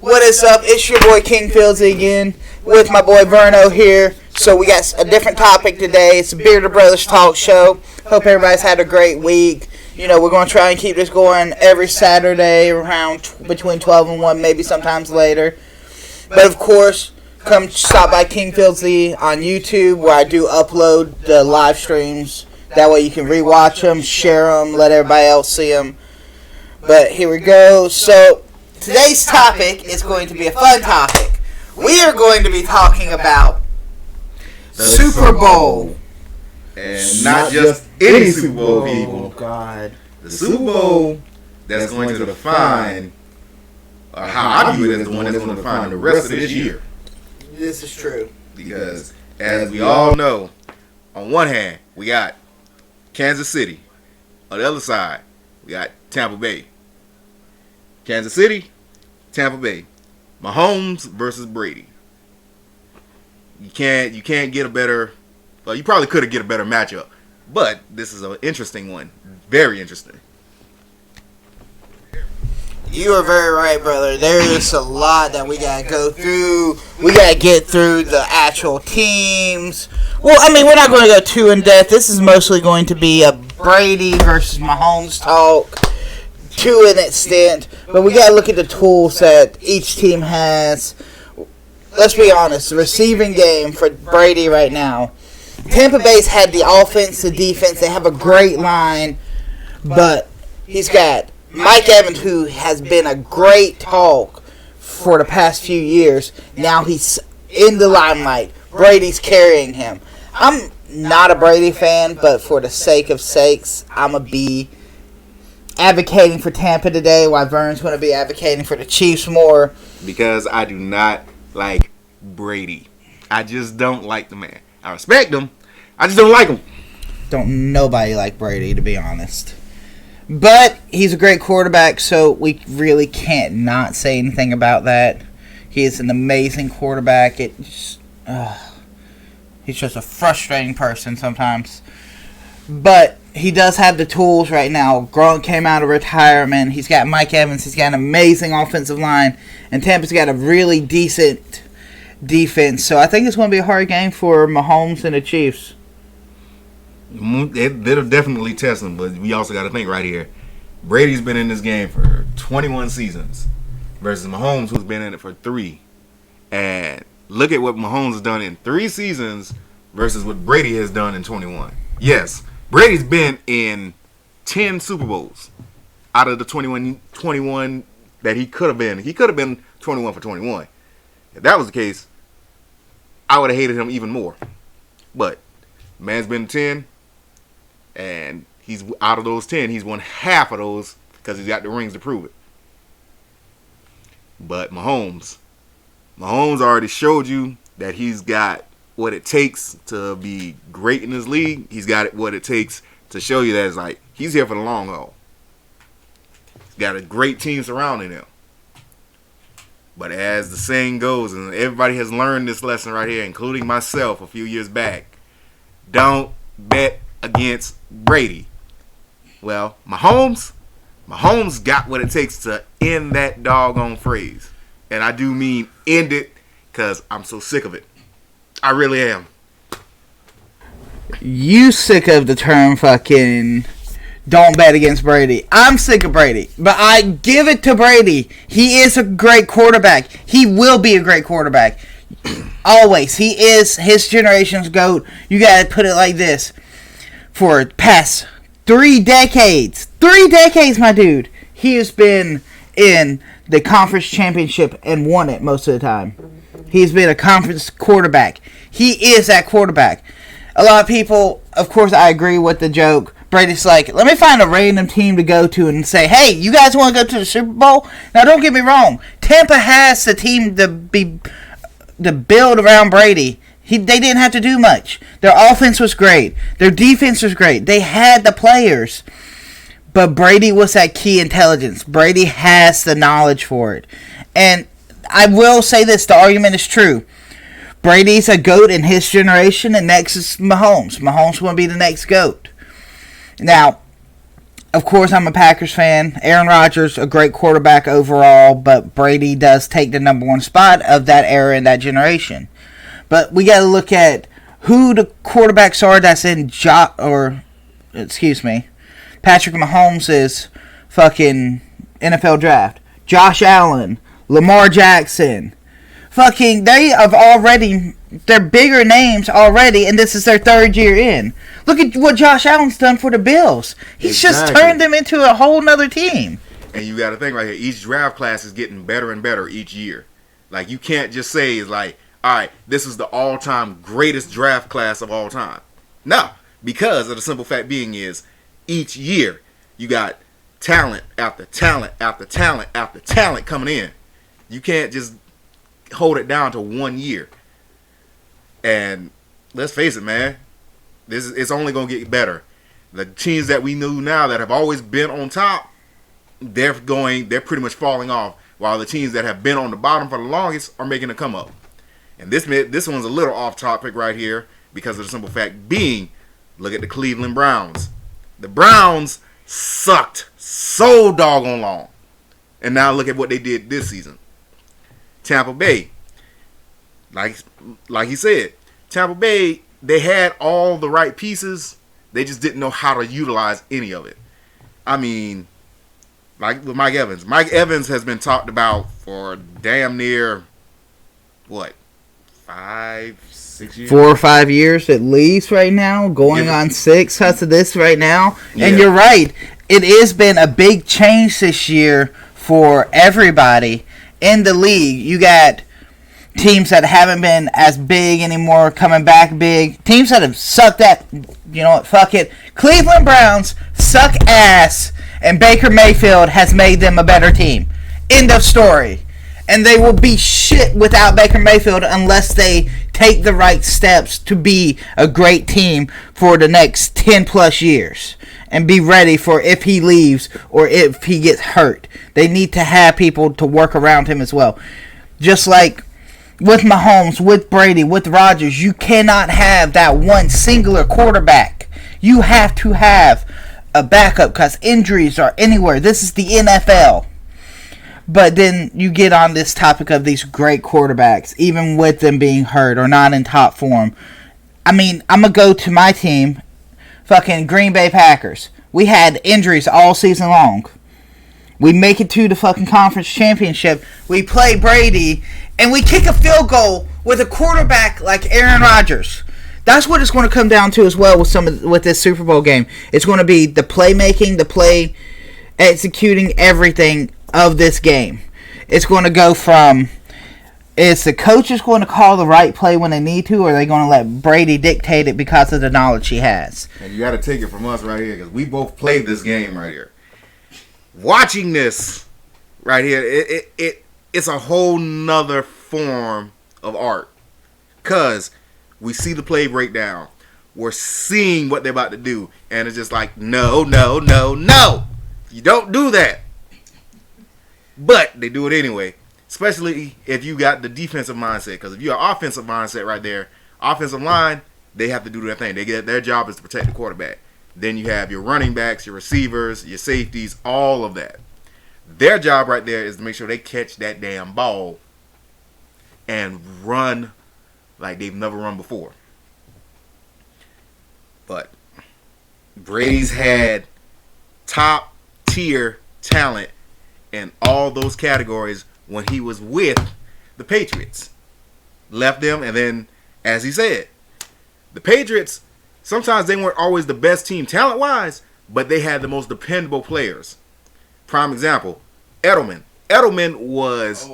What is up? It's your boy King Fields again with my boy Verno here. So we got a different topic today. It's a Bearded Brothers talk show. Hope everybody's had a great week. You know, we're going to try and keep this going every Saturday around between 12 and 1, maybe sometimes later. But of course, come stop by King Fields on YouTube where I do upload the live streams. That way you can rewatch them, share them, let everybody else see them. But here we go. So today's topic is going to be a fun topic. We are going to be talking about the Super Bowl. And not just any Super Bowl, people. Oh, God. The Super Bowl that's going to define, or how I view it as the one that's going to define the rest of this year. This is true. Because, as we all know, on one hand, we got Kansas City. On the other side, we got Tampa Bay. Kansas City, Tampa Bay. Mahomes versus Brady. You can't get a better. Well, you probably could have get a better matchup, but this is an interesting one. Very interesting. You are very right, brother. There's a lot that we gotta go through. We gotta get through the actual teams. Well, I mean, we're not going to go too in depth. This is mostly going to be a Brady versus Mahomes talk to an extent, but we gotta look at the tools that each team has. Let's be honest, the receiving game for Brady right now, Tampa Bay's had the offense, the defense, they have a great line, but he's got Mike Evans, who has been a great talk for the past few years. Now he's in the limelight. Brady's carrying him. I'm not a Brady fan, but for the sake of sakes, I'm going to be advocating for Tampa today, while Vern's going to be advocating for the Chiefs more. Because I do not like Brady. I just don't like the man. I respect him. I just don't like him. Don't nobody like Brady, to be honest. But he's a great quarterback, so we really can't not say anything about that. He is an amazing quarterback. He's just a frustrating person sometimes. But he does have the tools right now. Gronk came out of retirement. He's got Mike Evans. He's got an amazing offensive line. And Tampa's got a really decent defense. So I think it's going to be a hard game for Mahomes and the Chiefs. They'll definitely test him, but we also got to think right here. Brady's been in this game for 21 seasons versus Mahomes, who's been in it for 3. And look at what Mahomes has done in 3 seasons versus what Brady has done in 21. Yes, Brady's been in 10 Super Bowls out of the 21 that he could have been. He could have been 21 for 21. If that was the case, I would have hated him even more. But man's been 10, and he's out of those 10, he's won half of those because he's got the rings to prove it. But Mahomes already showed you that he's got what it takes to be great in this league. He's got what it takes to show you that it's like he's here for the long haul. He's got a great team surrounding him. But as the saying goes, and everybody has learned this lesson right here, including myself a few years back, don't bet against Brady. Well, Mahomes got what it takes to end that doggone phrase. And I do mean end it, because I'm so sick of it. I really am. You sick of the term fucking don't bet against Brady. I'm sick of Brady. But I give it to Brady. He is a great quarterback. He will be a great quarterback. Always. He is his generation's GOAT. You gotta put it like this. For past 3 decades. 3 decades, my dude. He has been in the conference championship and won it most of the time. He's been a conference quarterback. He is that quarterback. A lot of people, of course, I agree with the joke. Brady's like, let me find a random team to go to and say, hey, you guys want to go to the Super Bowl? Now, don't get me wrong. Tampa has the team to build around Brady. They didn't have to do much. Their offense was great. Their defense was great. They had the players. But Brady was that key intelligence. Brady has the knowledge for it. And I will say this, the argument is true. Brady's a GOAT in his generation, and next is Mahomes. Mahomes will be the next GOAT. Now, Of course, I'm a Packers fan. Aaron Rodgers, a great quarterback overall, but Brady does take the number one spot of that era and that generation. But we got to look at who the quarterbacks are that's in Patrick Mahomes' fucking NFL draft. Josh Allen, Lamar Jackson. They're bigger names already, and this is their third year in. Look at what Josh Allen's done for the Bills. He's just turned them into a whole nother team. And you got to think right here, each draft class is getting better and better each year. Like, you can't just say, it's like, all right, this is the all-time greatest draft class of all time. No, because of the simple fact being is, each year, you got talent after talent after talent after talent coming in. You can't just hold it down to 1 year. And let's face it, man, it's only going to get better. The teams that we knew now that have always been on top, they're pretty much falling off, while the teams that have been on the bottom for the longest are making a come up. And this one's a little off topic right here, because of the simple fact being, look at the Cleveland Browns. The Browns sucked so doggone long. And now look at what they did this season. Tampa Bay, like he said, Tampa Bay, they had all the right pieces. They just didn't know how to utilize any of it. I mean, like with Mike Evans. Mike Evans has been talked about for damn near, 5, 6 years? 4 or 5 years at least right now. Going on 6 after this right now. Yeah. And you're right. It has been a big change this year for everybody in the league. You got teams that haven't been as big anymore coming back big. Teams that have sucked at, you know what, fuck it. Cleveland Browns suck ass, and Baker Mayfield has made them a better team. End of story. And they will be shit without Baker Mayfield unless they take the right steps to be a great team for the next 10 plus years. And be ready for if he leaves or if he gets hurt. They need to have people to work around him as well. Just like with Mahomes, with Brady, with Rodgers, you cannot have that one singular quarterback. You have to have a backup because injuries are anywhere. This is the NFL. But then you get on this topic of these great quarterbacks, even with them being hurt or not in top form. I mean, I'm going to go to my team, fucking Green Bay Packers. We had injuries all season long. We make it to the fucking conference championship. We play Brady, and we kick a field goal with a quarterback like Aaron Rodgers. That's what it's going to come down to as well with this Super Bowl game. It's going to be the playmaking, the play executing, everything of this game. It's going to go from, is the coaches going to call the right play when they need to, or are they going to let Brady dictate it because of the knowledge he has? And you got to take it from us right here, because we both played this game right here. Watching this right here, it's a whole nother form of art, because we see the play breakdown. We're seeing what they're about to do, and it's just like, no. You don't do that. But they do it anyway, especially if you got the defensive mindset. Because if you're offensive mindset right there, offensive line, they have to do their thing. Their job is to protect the quarterback. Then you have your running backs, your receivers, your safeties, all of that. Their job right there is to make sure they catch that damn ball and run like they've never run before. But Brady's had top tier talent in all those categories when he was with the Patriots. Left them, and then, as he said, the Patriots, sometimes they weren't always the best team talent-wise, but they had the most dependable players. Prime example, Edelman. Edelman was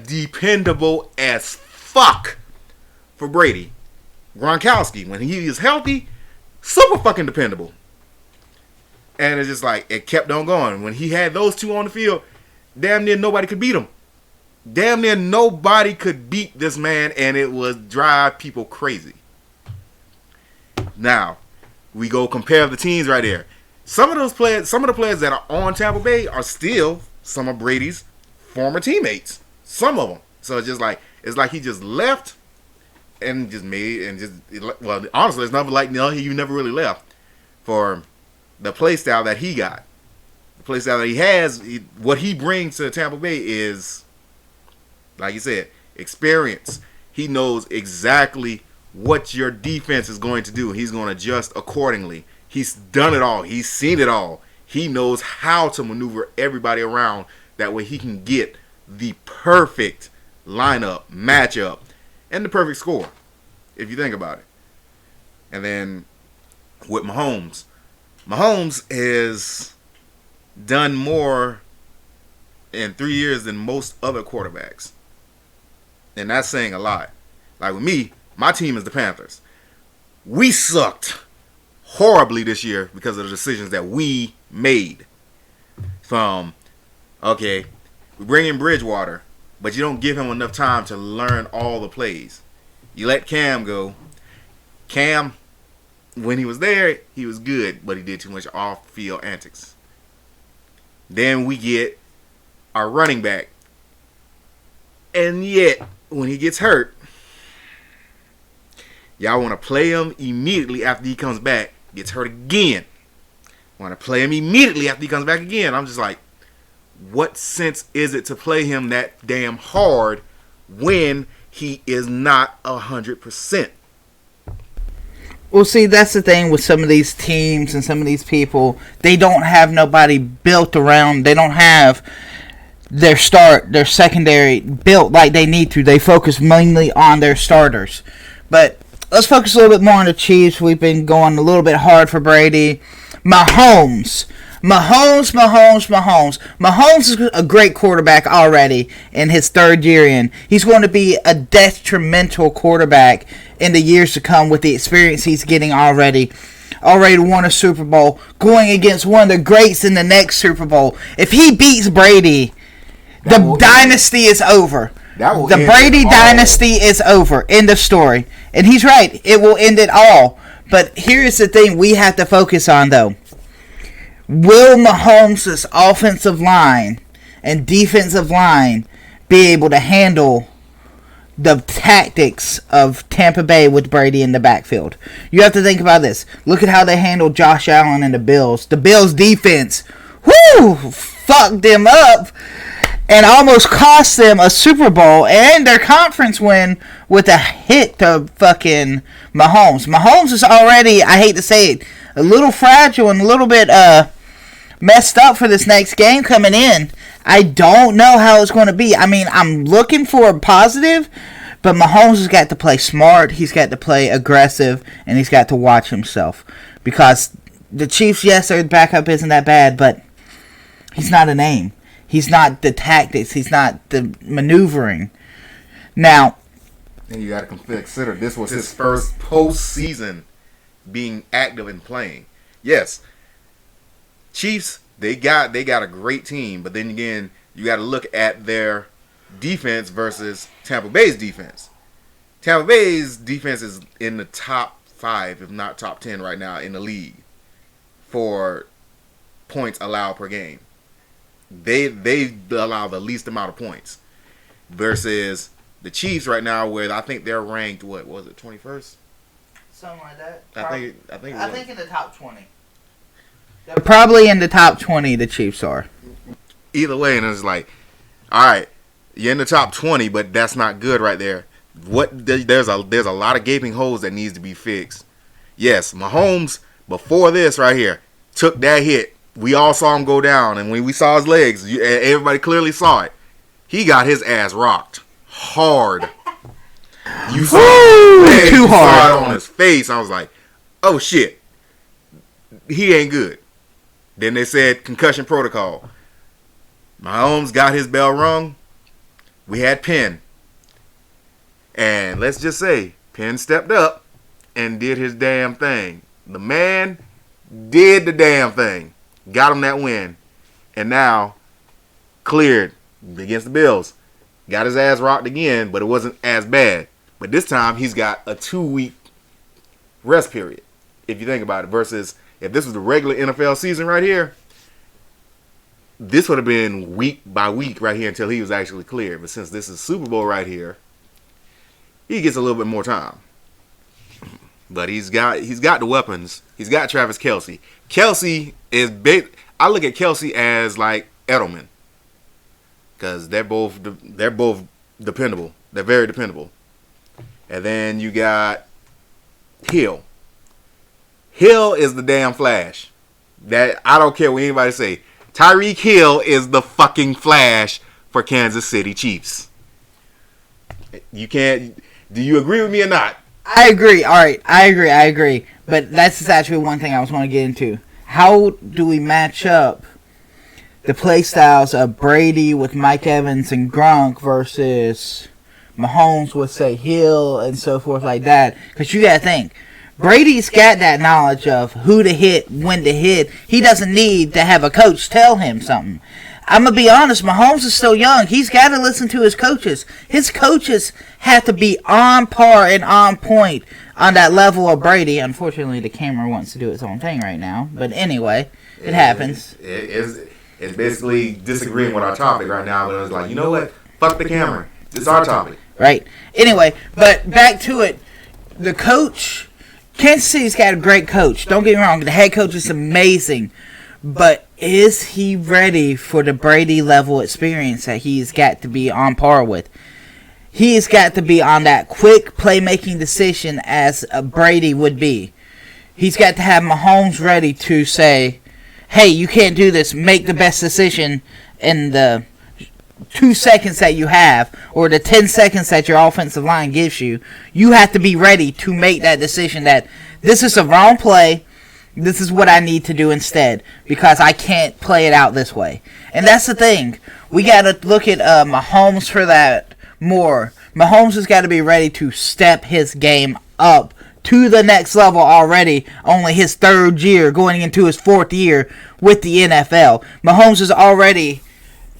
dependable as fuck for Brady. Gronkowski, when he was healthy, super fucking dependable. And it's just like, it kept on going. When he had those two on the field, damn near nobody could beat him. Damn near nobody could beat this man, and it would drive people crazy. Now, we go compare the teams right there. Some of the players that are on Tampa Bay are still some of Brady's former teammates. Some of them. So it's like he just left and just honestly, it's never like he never really left for the play style that he got. play style that he has, what he brings to Tampa Bay is, like you said, experience. He knows exactly what your defense is going to do. He's going to adjust accordingly. He's done it all. He's seen it all. He knows how to maneuver everybody around. That way he can get the perfect lineup, matchup, and the perfect score, if you think about it. And then with Mahomes has done more in 3 years than most other quarterbacks. And that's saying a lot. Like with me, my team is the Panthers. We sucked horribly this year because of the decisions that we made. Okay, we bring in Bridgewater, but you don't give him enough time to learn all the plays. You let Cam go. Cam, when he was there, he was good, but he did too much off-field antics. Then we get our running back. And yet, when he gets hurt, y'all want to play him immediately after he comes back, gets hurt again. Want to play him immediately after he comes back again. I'm just like, what sense is it to play him that damn hard when he is not 100%? Well, see, that's the thing with some of these teams and some of these people. They don't have nobody built around. They don't have their secondary built like they need to. They focus mainly on their starters. But let's focus a little bit more on the Chiefs. We've been going a little bit hard for Brady. Mahomes is a great quarterback already in his third year in. He's going to be a detrimental quarterback in the years to come with the experience he's getting already. Already won a Super Bowl, going against one of the greats in the next Super Bowl. If he beats Brady, the dynasty is over. The Brady dynasty is over. End of story. And he's right. It will end it all. But here's the thing we have to focus on, though. Will Mahomes' offensive line and defensive line be able to handle the tactics of Tampa Bay with Brady in the backfield? You have to think about this. Look at how they handled Josh Allen and the Bills. The Bills' defense, fucked them up and almost cost them a Super Bowl and their conference win with a hit to fucking Mahomes. Mahomes is already, I hate to say it, a little fragile and a little bit messed up for this next game coming in. I don't know how it's going to be. I mean, I'm looking for a positive, but Mahomes has got to play smart, he's got to play aggressive, and he's got to watch himself. Because the Chiefs, yes, their backup isn't that bad, but he's not a name. He's not the tactics. He's not the maneuvering. Now, and you got to consider this was his first postseason being active and playing. Yes, Chiefs, they got a great team, but then again, you got to look at their defense versus Tampa Bay's defense. Tampa Bay's defense is in the top 5, if not top 10 right now in the league for points allowed per game. They allow the least amount of points versus the Chiefs right now, where I think they're ranked, what was it, 21st? Something like that. I think in the top 20. They're probably in the top 20, the Chiefs are. Either way, and it's like, all right, you're in the top 20, but that's not good right there. There's a lot of gaping holes that needs to be fixed. Yes, Mahomes, before this right here, took that hit. We all saw him go down, and when we saw his legs, everybody clearly saw it. He got his ass rocked hard. You saw it too hard. Saw it on his face. I was like, oh shit, he ain't good. Then they said concussion protocol. Mahomes got his bell rung. We had Penn. And let's just say, Penn stepped up and did his damn thing. The man did the damn thing. Got him that win. And now, cleared against the Bills. Got his ass rocked again, but it wasn't as bad. But this time, he's got a 2-week rest period, if you think about it. Versus, if this was the regular NFL season right here, this would have been week by week right here until he was actually cleared. But since this is Super Bowl right here, he gets a little bit more time. But he's got the weapons. He's got Travis Kelce. Kelce is big. I look at Kelsey as like Edelman, because they're both dependable. They're very dependable. And then you got Hill. Hill is the damn Flash. That I don't care what anybody say. Tyreek Hill is the fucking Flash for Kansas City Chiefs. You can't. Do you agree with me or not? I agree. All right, I agree. But that's actually one thing I was want to get into. How do we match up the play styles of Brady with Mike Evans and Gronk versus Mahomes with, say, Hill and so forth like that? Because you got to think. Brady's got that knowledge of who to hit, when to hit. He doesn't need to have a coach tell him something. I'm going to be honest, Mahomes is still young. He's got to listen to his coaches. His coaches have to be on par and on point on that level of Brady. Unfortunately, the camera wants to do its own thing right now. But anyway, it happens. It's basically disagreeing with our topic right now. But it's like, you know what? Fuck the camera. It's our topic. Right. Anyway, but back to it. The coach... Kansas City's got a great coach. Don't get me wrong. The head coach is amazing. But is he ready for the Brady level experience that he's got to be on par with? He's got to be on that quick playmaking decision as a Brady would be. He's got to have Mahomes ready to say, hey, you can't do this. Make the best decision in the 2 seconds that you have, or the 10 seconds that your offensive line gives you. You have to be ready to make that decision that this is a wrong play. This is what I need to do instead, because I can't play it out this way. And that's the thing. We got to look at Mahomes for that more. Mahomes has got to be ready to step his game up to the next level already. Only his third year, going into his fourth year with the NFL. Mahomes is already,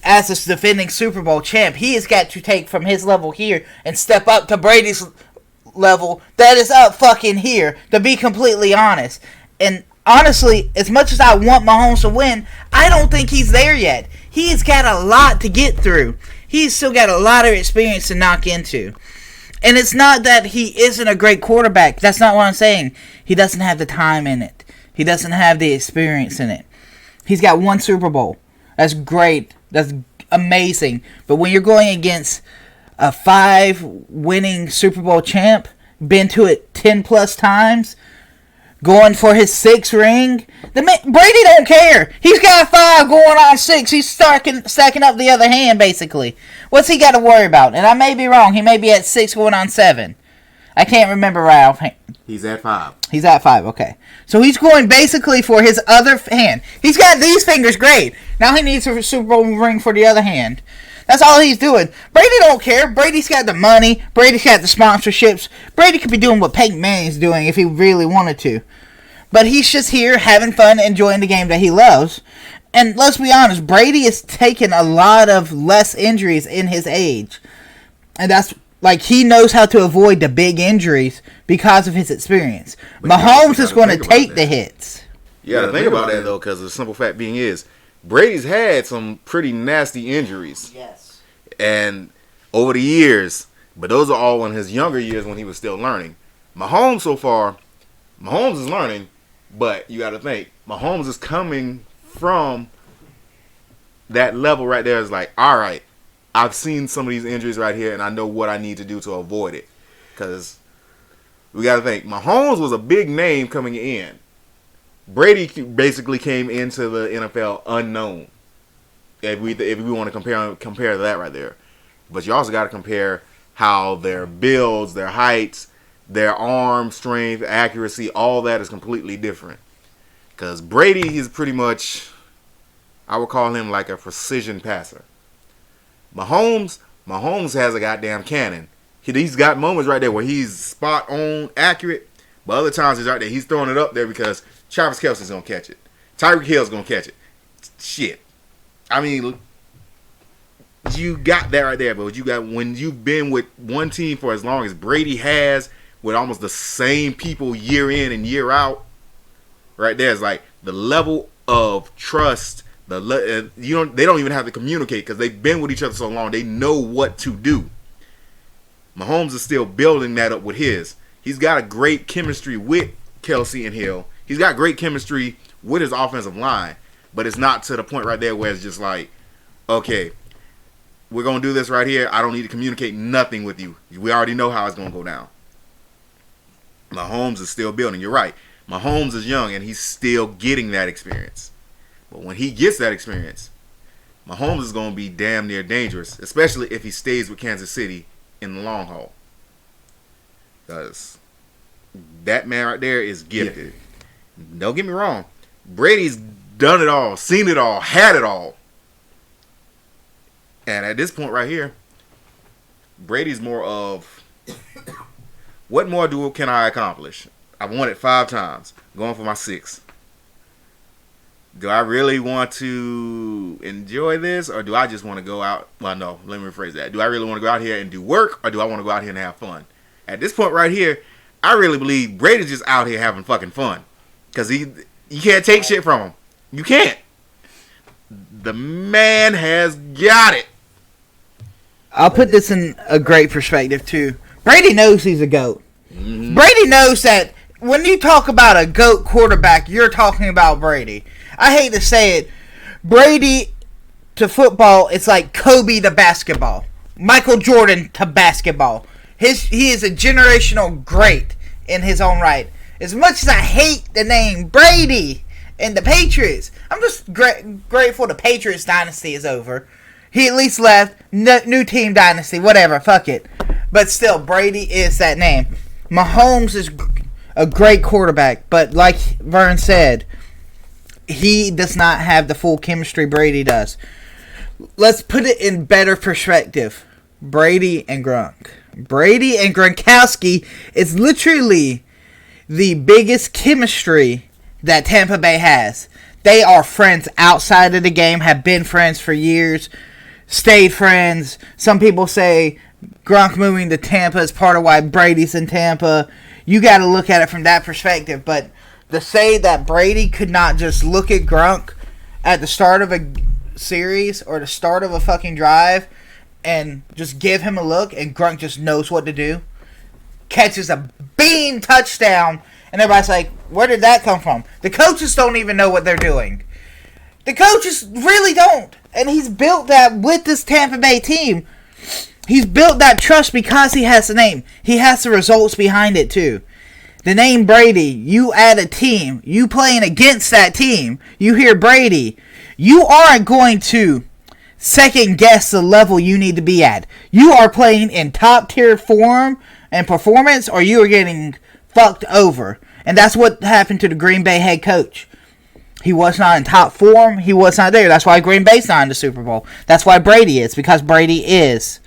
as a defending Super Bowl champ, he has got to take from his level here and step up to Brady's level that is up fucking here, to be completely honest. And honestly, as much as I want Mahomes to win, I don't think he's there yet. He's got a lot to get through. He's still got a lot of experience to knock into. And it's not that he isn't a great quarterback. That's not what I'm saying. He doesn't have the time in it. He doesn't have the experience in it. He's got one Super Bowl. That's great. That's amazing. But when you're going against a 5-winning Super Bowl champ, been to it 10 plus times, going for his 6th ring, Brady don't care. He's got 5 going on 6. He's stacking up the other hand, basically. What's he got to worry about? And I may be wrong. He may be at 6 going on 7. I can't remember right offhand. He's at 5. He's at 5, okay. So he's going basically for his other hand. He's got these fingers, great. Now he needs a Super Bowl ring for the other hand. That's all he's doing. Brady don't care. Brady's got the money. Brady's got the sponsorships. Brady could be doing what Peyton Manning's doing if he really wanted to. But he's just here having fun, enjoying the game that he loves. And let's be honest, Brady is taking a lot of less injuries in his age. And that's... like, he knows how to avoid the big injuries because of his experience. But Mahomes is going to take the hits. You got to think about that, though, because the simple fact being is, Brady's had some pretty nasty injuries. Yes. And over the years, but those are all in his younger years when he was still learning. Mahomes, so far, Mahomes is learning, but you got to think, Mahomes is coming from that level right there. Is like, all right, I've seen some of these injuries right here, and I know what I need to do to avoid it. Because we got to think, Mahomes was a big name coming in. Brady basically came into the NFL unknown. If we want to compare that right there. But you also got to compare how their builds, their heights, their arm strength, accuracy, all that is completely different. Because Brady, he's pretty much, I would call him like a precision passer. Mahomes has a goddamn cannon. He's got moments right there where he's spot on, accurate, but other times he's right there. He's throwing it up there because Travis Kelce's gonna catch it. Tyreek Hill's gonna catch it. Shit. I mean, you got that right there, but you got, when you've been with one team for as long as Brady has, with almost the same people year in and year out, right there is like the level of trust. They don't even have to communicate because they've been with each other so long. They know what to do. Mahomes is still building that up with his. He's got a great chemistry with Kelsey and Hill. He's got great chemistry with his offensive line. but it's not to the point right there where it's just like, okay, we're going to do this right here. I don't need to communicate nothing with you. We already know how it's going to go down. Mahomes is still building. You're right. Mahomes is young, and he's still getting that experience. But when he gets that experience, Mahomes is going to be damn near dangerous, especially if he stays with Kansas City in the long haul. Because that man right there is gifted. Yeah. Don't get me wrong. Brady's done it all, seen it all, had it all. And at this point right here, Brady's more of, what more can I accomplish? I've won it 5 times. Going for my 6th. Do I really want to enjoy this, or do I just want to go out? Well, no, let me rephrase that. Do I really want to go out here and do work, or do I want to go out here and have fun? At this point right here, I really believe Brady's just out here having fucking fun. Because you can't take shit from him. You can't. The man has got it. I'll put this in a great perspective, too. Brady knows he's a GOAT. Mm-hmm. Brady knows that when you talk about a GOAT quarterback, you're talking about Brady. I hate to say it. Brady to football, it's like Kobe to basketball. Michael Jordan to basketball. He is a generational great in his own right. As much as I hate the name Brady and the Patriots, I'm just grateful the Patriots dynasty is over. He at least left. New team dynasty, whatever, fuck it. But still, Brady is that name. Mahomes is a great quarterback, but like Vern said, he does not have the full chemistry Brady does. Let's put it in better perspective. Brady and Gronk. Brady and Gronkowski is literally the biggest chemistry that Tampa Bay has. They are friends outside of the game, have been friends for years, stayed friends. Some people say Gronk moving to Tampa is part of why Brady's in Tampa. You got to look at it from that perspective. But to say that Brady could not just look at Gronk at the start of a series or the start of a fucking drive and just give him a look and Gronk just knows what to do, catches a bean touchdown, and everybody's like, where did that come from? The coaches don't even know what they're doing. The coaches really don't. And he's built that with this Tampa Bay team. He's built that trust because he has the name. He has the results behind it too. The name Brady, you add a team, you playing against that team, you hear Brady, you aren't going to second guess the level you need to be at. You are playing in top tier form and performance, or you are getting fucked over. And that's what happened to the Green Bay head coach. He was not in top form. He was not there. That's why Green Bay's not in the Super Bowl. That's why Brady is, because Brady is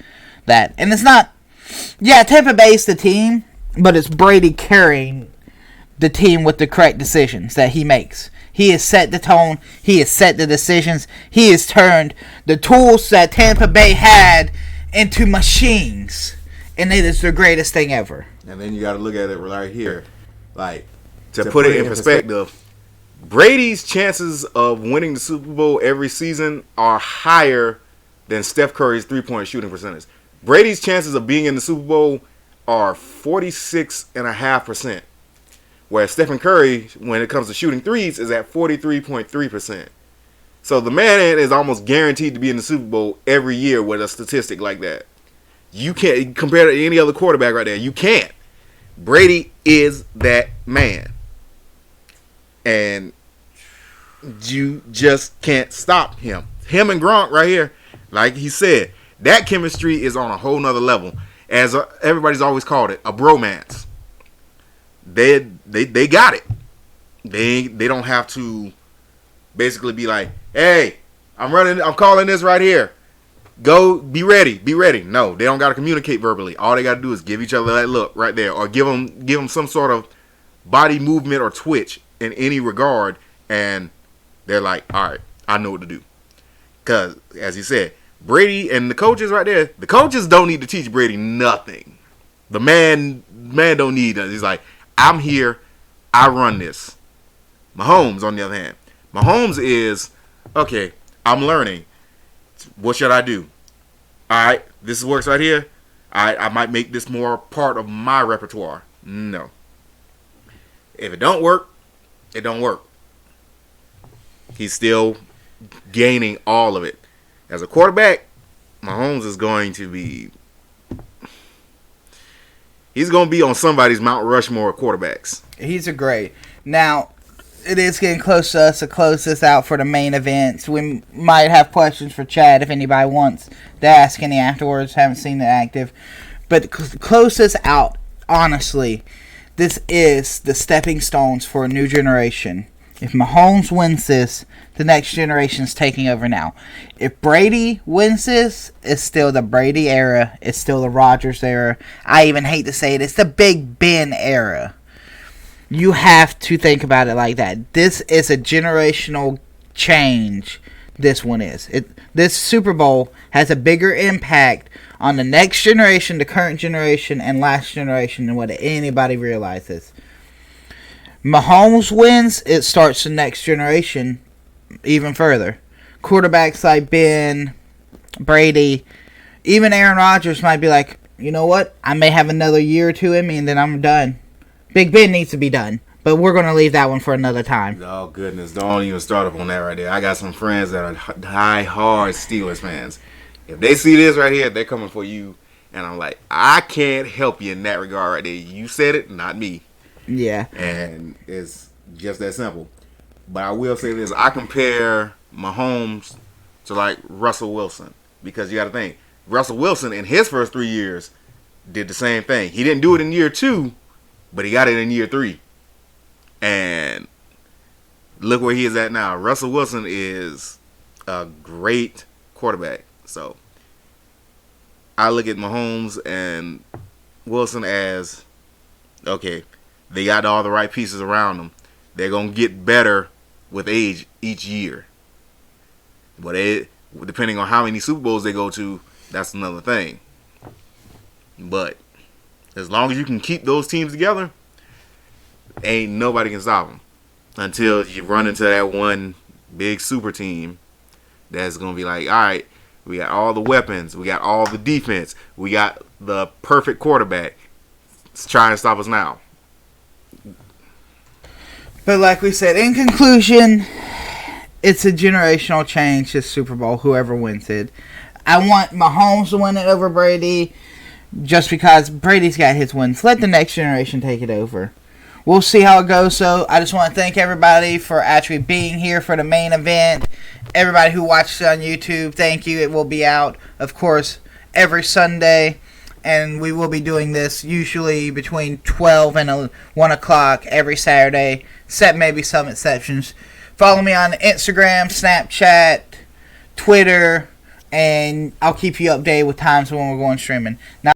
that. And it's not, yeah, Tampa Bay's the team, but it's Brady carrying the team with the correct decisions that he makes. He has set the tone. He has set the decisions. He has turned the tools that Tampa Bay had into machines. And it is the greatest thing ever. And then you got to look at it right here. Like, to put it in perspective, Brady's chances of winning the Super Bowl every season are higher than Steph Curry's three-point shooting percentage. Brady's chances of being in the Super Bowl are 46.5%. Whereas Stephen Curry, when it comes to shooting threes, is at 43.3%. So the man is almost guaranteed to be in the Super Bowl every year with a statistic like that. You can't compare to any other quarterback right there. You can't. Brady is that man. And you just can't stop him. Him and Gronk right here, like he said, that chemistry is on a whole nother level. As everybody's always called it, a bromance. They got it. They don't have to basically be like, hey, I'm calling this right here. Go, be ready. No, they don't got to communicate verbally. All they got to do is give each other that look right there, or give them some sort of body movement or twitch in any regard, and they're like, all right, I know what to do. Because, as you said, Brady and the coaches right there, the coaches don't need to teach Brady nothing. The man don't need that. He's like, I'm here, I run this. Mahomes, on the other hand, Mahomes is, okay, I'm learning. What should I do? All right, this works right here. I might make this more part of my repertoire. No. If it don't work, it don't work. He's still gaining all of it. As a quarterback, Mahomes is going to be. He's going to be on somebody's Mount Rushmore of quarterbacks. He's a great. Now, it is getting close to us to close this out for the main events. We might have questions for Chad if anybody wants to ask any afterwards. Haven't seen it active. But to close this out, honestly, this is the stepping stones for a new generation. If Mahomes wins this, the next generation is taking over now. If Brady wins this, it's still the Brady era. It's still the Rodgers era. I even hate to say it. It's the Big Ben era. You have to think about it like that. This is a generational change. This one is. This Super Bowl has a bigger impact on the next generation, the current generation, and last generation than what anybody realizes. Mahomes wins, it starts the next generation even further. Quarterbacks like Ben, Brady, even Aaron Rodgers might be like, you know what? I may have another year or two in me, and then I'm done. Big Ben needs to be done, but we're going to leave that one for another time. Oh, goodness. Don't even start up on that right there. I got some friends that are die-hard Steelers fans. If they see this right here, they're coming for you. And I'm like, I can't help you in that regard right there. You said it, not me. Yeah. And it's just that simple. But I will say this. I compare Mahomes to, like, Russell Wilson. Because you got to think. Russell Wilson, in his first 3 years, did the same thing. He didn't do it in year 2, but he got it in year 3. And look where he is at now. Russell Wilson is a great quarterback. So I look at Mahomes and Wilson as, okay, they got all the right pieces around them. They're going to get better with age each year. But depending on how many Super Bowls they go to, that's another thing. But as long as you can keep those teams together, ain't nobody can stop them. Until you run into that one big super team that's going to be like, all right, we got all the weapons. We got all the defense. We got the perfect quarterback. Let's try and stop us now. But like we said, in conclusion, it's a generational change, this Super Bowl, whoever wins it. I want Mahomes to win it over Brady just because Brady's got his wins. Let the next generation take it over. We'll see how it goes. So I just want to thank everybody for actually being here for the main event. Everybody who watched it on YouTube, thank you. It will be out, of course, every Sunday. And we will be doing this usually between 12 and 1 o'clock every Saturday, except maybe some exceptions. Follow me on Instagram, Snapchat, Twitter, and I'll keep you updated with times when we're going streaming. Now,